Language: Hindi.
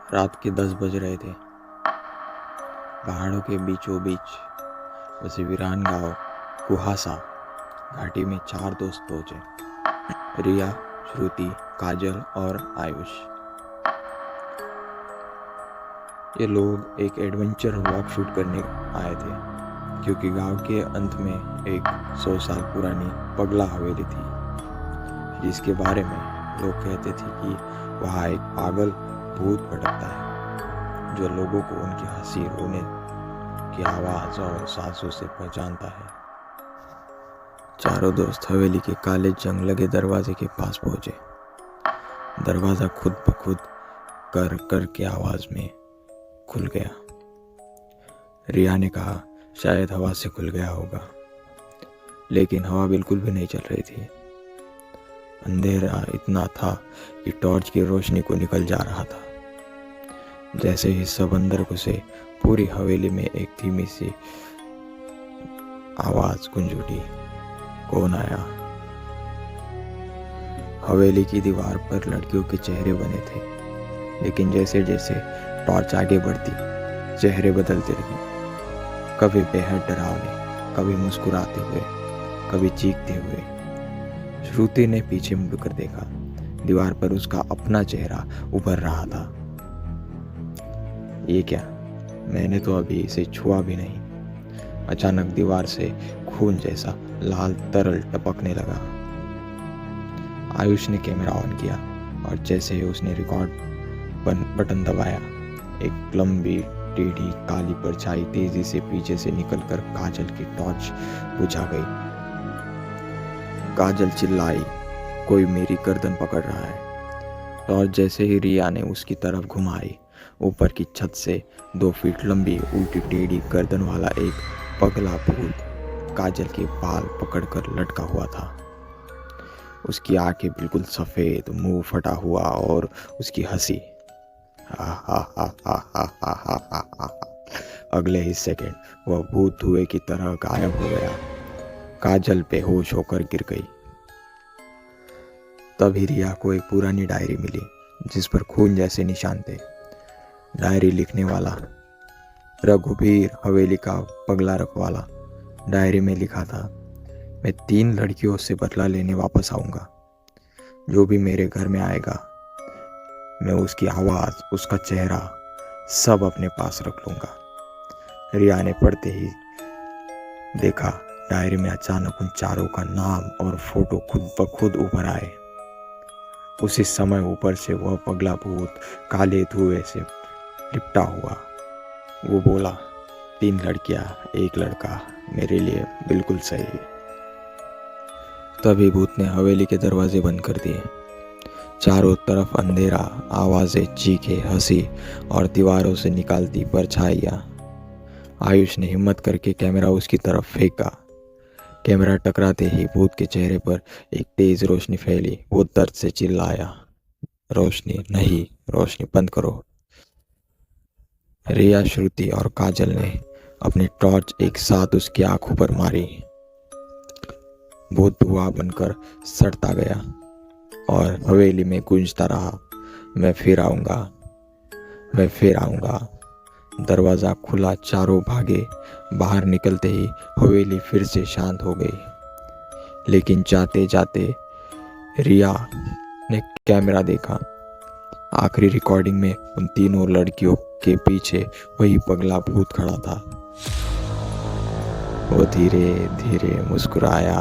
रात के 10 बज रहे थे। पहाड़ों के बीचों बीच बसे वीरान गांव कुहासा घाटी में 4 दोस्त पहुंचे। रिया, श्रुति, काजल और आयुष। ये लोग एक एडवेंचर वॉक शूट करने आए थे, क्योंकि गांव के अंत में एक 100 साल पुरानी पगला हवेली थी, जिसके बारे में लोग कहते थे कि वहाँ एक पागल भूत भटकता है, जो लोगों को उनकी हंसी, रोने की आवाज़ और सांसों से पहचानता है। चारों दोस्त हवेली के काले जंग लगे दरवाजे के पास पहुंचे। दरवाज़ा खुद ब खुद कर कर के आवाज़ में खुल गया। रिया ने कहा, शायद हवा से खुल गया होगा, लेकिन हवा बिल्कुल भी नहीं चल रही थी। अंधेरा इतना था कि टॉर्च की रोशनी को निकल जा रहा था। जैसे ही सब अंदर घुसे, पूरी हवेली में एक धीमी सी आवाज गूंज उठी, कौन आया? हवेली की दीवार पर लड़कियों के चेहरे बने थे, लेकिन जैसे जैसे टॉर्च आगे बढ़ती, चेहरे बदलते रहे। कभी बेहद डरावने, कभी मुस्कुराते हुए, कभी चीखते हुए। श्रुति ने पीछे मुड़कर देखा। दीवार पर उसका अपना चेहरा उभर रहा था। ये क्या? मैंने तो अभी इसे छुआ भी नहीं। अचानक दीवार से खून जैसा लाल तरल टपकने लगा। आयुष ने कैमरा ऑन किया और जैसे ही उसने रिकॉर्ड बटन दबाया, एक लंबी टेढ़ी काली परछाई तेजी से पीछे से निकलकर काजल की टॉर्च बुझा गई। काजल चिल्लाई, कोई मेरी गर्दन पकड़ रहा है। टॉर्च जैसे ही रिया ने उसकी तरफ घुमाई, ऊपर की छत से 2 फीट लंबी उल्टी टेढ़ी गर्दन वाला एक पगला भूत काजल के बाल पकड़कर लटका हुआ था। उसकी आंखें बिल्कुल सफेद, मुंह फटा हुआ और उसकी हंसी। अगले ही सेकंड वह भूत धुएं की तरह गायब हो गया। काजल बेहोश होकर गिर गई। तभी रिया को एक पुरानी डायरी मिली, जिस पर खून जैसे निशान थे। डायरी लिखने वाला रघुवीर, हवेली का पगला रखवाला। डायरी में लिखा था, मैं 3 लड़कियों से बदला लेने वापस आऊंगा। जो भी मेरे घर में आएगा, मैं उसकी आवाज़, उसका चेहरा सब अपने पास रख लूंगा। रिया ने पढ़ते ही देखा, डायरी में अचानक उन चारों का नाम और फोटो खुद ब खुद ऊपर आए। उसी समय ऊपर से वह पगला भूत काले धुएं से लिपटा हुआ। वो बोला, 3 लड़कियां, 1 लड़का, मेरे लिए बिल्कुल सही है। तभी भूत ने हवेली के दरवाजे बंद कर दिए। चारों तरफ अंधेरा, आवाजें, चीखे, हंसी और दीवारों से निकालती परछाइयां। आयुष ने हिम्मत करके कैमरा उसकी तरफ फेंका। कैमरा टकराते ही भूत के चेहरे पर एक तेज रोशनी फैली। वो दर्द से चिल्लाया, रोशनी नहीं, रोशनी बंद करो। रिया, श्रुति और काजल ने अपनी टॉर्च एक साथ उसकी आंखों पर मारी। भूत धुआं बनकर सड़ता गया और हवेली में गूंजता रहा, मैं फिर आऊंगा, मैं फिर आऊंगा। दरवाज़ा खुला, चारों भागे। बाहर निकलते ही हवेली फिर से शांत हो गई। लेकिन जाते जाते रिया ने कैमरा देखा। आखिरी रिकॉर्डिंग में उन तीनों लड़कियों के पीछे वही पगला भूत खड़ा था। वो धीरे धीरे मुस्कुराया।